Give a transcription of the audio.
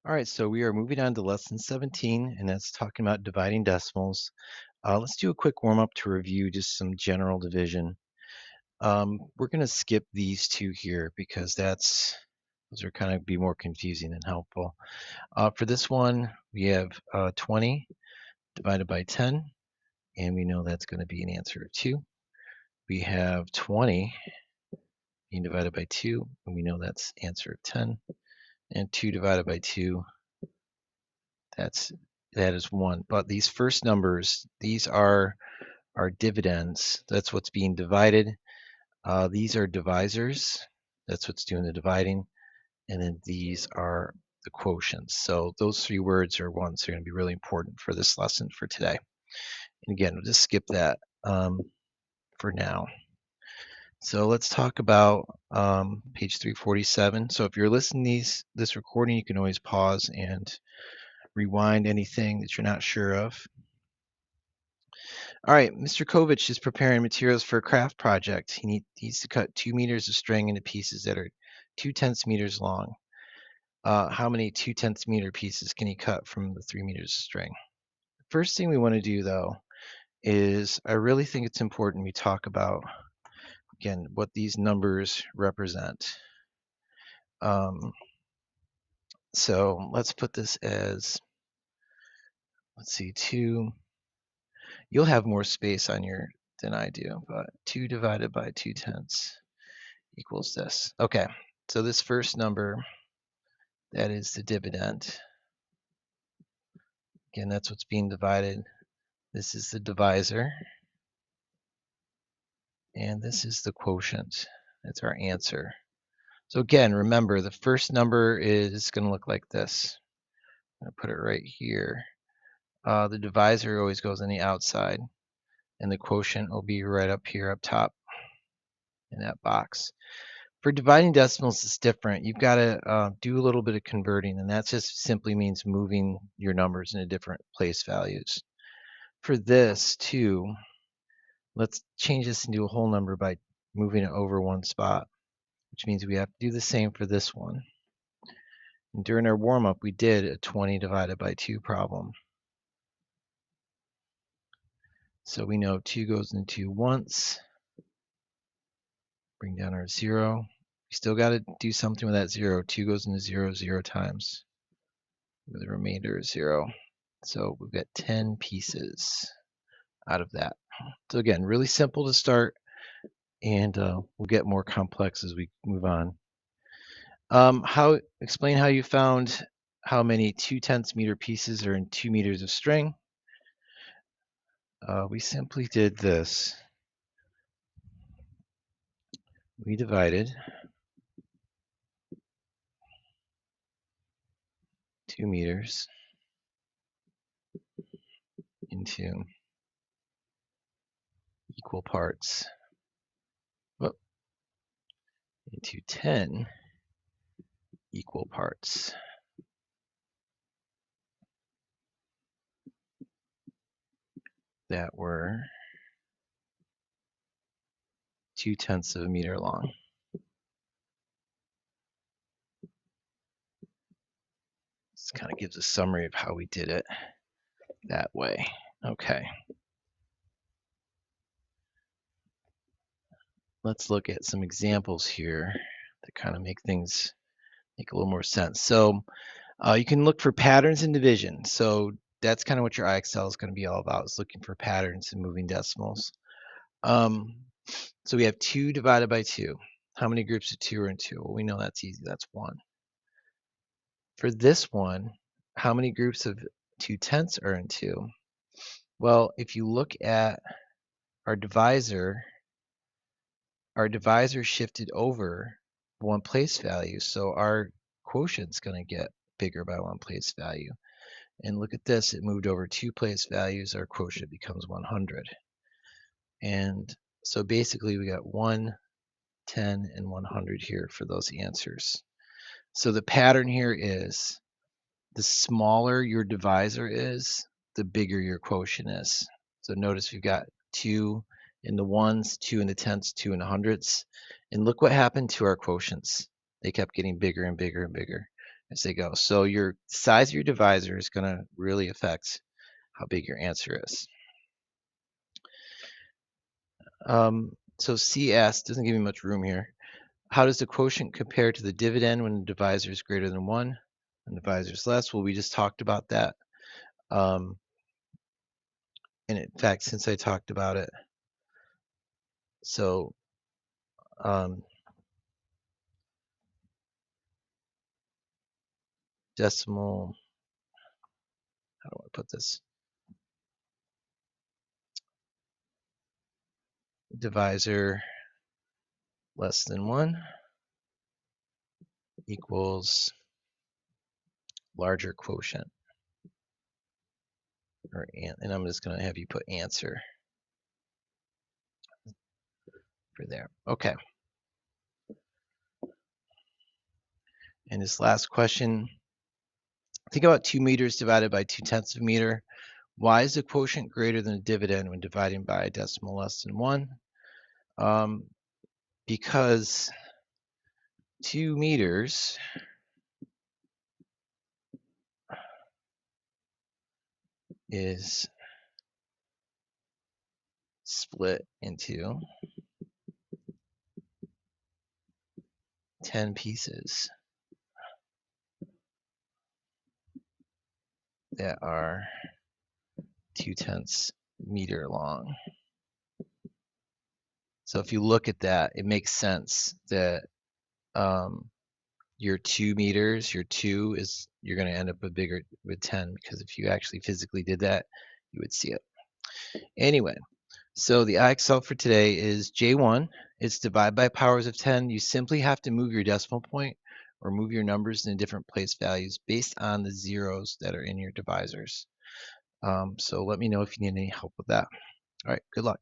All right, so we are moving on to lesson 17, and that's talking about dividing decimals. Let's do a quick warm up to review just some general division. We're going to skip these two here because those are kind of be more confusing than helpful. For this one, we have 20 divided by 10, and we know that's going to be an answer of 2. We have 20 being divided by 2, and we know that's answer of 10. And 2 divided by 2, That's that is 1. But these first numbers, these are our dividends. That's what's being divided. These are divisors. That's what's doing the dividing. And then these are the quotients. So those three words are ones that are going to be really important for this lesson for today. And again, we'll just skip that for now. So let's talk about page 347. So if you're listening this recording, you can always pause and rewind anything that you're not sure of. All right, Mr. Kovich is preparing materials for a craft project. He needs to cut 2 meters of string into pieces that are 2/10 meters long. How many 2/10 meter pieces can he cut from the 3 meters of string? First thing we want to do, though, is I really think it's important we talk about, again, what these numbers represent. So let's put this as, let's see, 2. You'll have more space on your than I do, but 2 divided by 2/10 equals this. Okay, so this first number, that is the dividend. Again, that's what's being divided. This is the divisor. And this is the quotient. That's our answer. So again, remember the first number is going to look like this. I'm going to put it right here. The divisor always goes on the outside, and the quotient will be right up here up top in that box. For dividing decimals, it's different. You've got to do a little bit of converting, and that just simply means moving your numbers into different place values. For this, too, let's change this into a whole number by moving it over one spot, which means we have to do the same for this one. And during our warm-up, we did a 20 divided by 2 problem. So we know 2 goes into 2 once. Bring down our 0. We still got to do something with that 0. 2 goes into 0 0 times, with the remainder is 0. So we've got 10 pieces out of that. So again, really simple to start, and we'll get more complex as we move on. Explain how you found how many 2/10 meter pieces are in 2 meters of string. We simply did this. We divided 2 meters into equal parts, into 10 equal parts. That were 2/10 of a meter long. This kind of gives a summary of how we did it that way. Okay. Let's look at some examples here that kind of make things make a little more sense. So you can look for patterns in division. So that's kind of what your IXL is going to be all about, is looking for patterns in moving decimals. So we have 2 divided by 2. How many groups of 2 are in 2? Well, we know that's easy. That's 1. For this one, how many groups of 2/10 are in 2? Well, if you look at our divisor shifted over 1 place value. So our quotient's going to get bigger by 1 place value. And look at this, it moved over 2 place values, our quotient becomes 100. And so basically we got 1, 10, and 100 here for those answers. So the pattern here is the smaller your divisor is, the bigger your quotient is. So notice we've got 2 in the ones, 2 in the tenths, 2 in the hundredths. And look what happened to our quotients. They kept getting bigger and bigger and bigger. as they go. So your size of your divisor is going to really affect how big your answer is. So C asks, doesn't give me much room here. How does the quotient compare to the dividend when the divisor is greater than 1 and the divisor is less? Well, we just talked about that. And in fact, since I talked about it, so decimal, how do I put this? Divisor less than 1 equals larger quotient. And I'm just going to have you put answer for there. Okay. And this last question, think about 2 meters divided by 2/10 of a meter. Why is the quotient greater than a dividend when dividing by a decimal less than 1? Because 2 meters is split into 10 pieces that are 2/10 meter long. So if you look at that, it makes sense that your 2 meters, your 2 is, you're going to end up with 10, because if you actually physically did that, you would see it. Anyway, so the IXL for today is J1. It's divide by powers of 10. You simply have to move your decimal point or move your numbers in different place values based on the zeros that are in your divisors. So let me know if you need any help with that. All right, good luck.